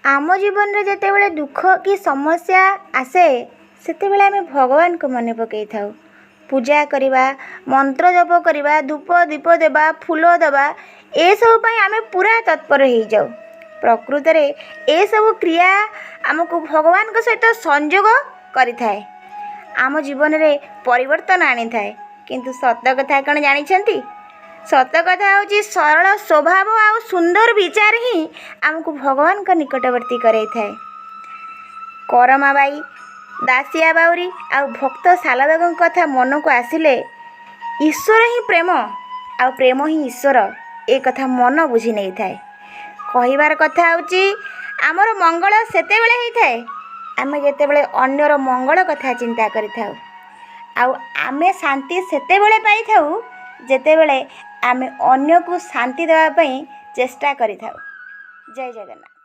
आम जीवन में जितेबाला दुख कि समस्या आसे सेतेबेले आमे भगवान को मन पकई थाउ। पूजा करवा, मंत्र जप करवा, धूप दीप देवा, फूल देवा, ए सब पई आमे पूरा तत्पर हो जाऊ। प्रकृत रे ए सब क्रिया आमको भगवान को सहित संयोग करिथाए, आम जीवन रे परिवर्तन आनी थाए। किंतु सत कथा कौन जानिछंती? सत कथा हूँ सरल स्वभाव आ सुंदर विचार ही आमको भगवान का निकटवर्ती कराई थाए। करमा बाई, दासिया बाउरी आ भक्त सालबाग कथा मन को आसिले ईश्वर ही प्रेम आ प्रेम ही ईश्वर, ए कथा मन बुझी नहीं थाए। कहिबार कथा हूँ आमर मंगल सेतेबेले ही थाए आमे जेतेबेले अन्यर मंगल कथा चिंता करिथाउ। आउ आमे शांति सेतेबेले पाई थाउ जेतेबेले आमे अन्य को शांति देवा पई चेष्टा करिथाउ। जय जगन्नाथ।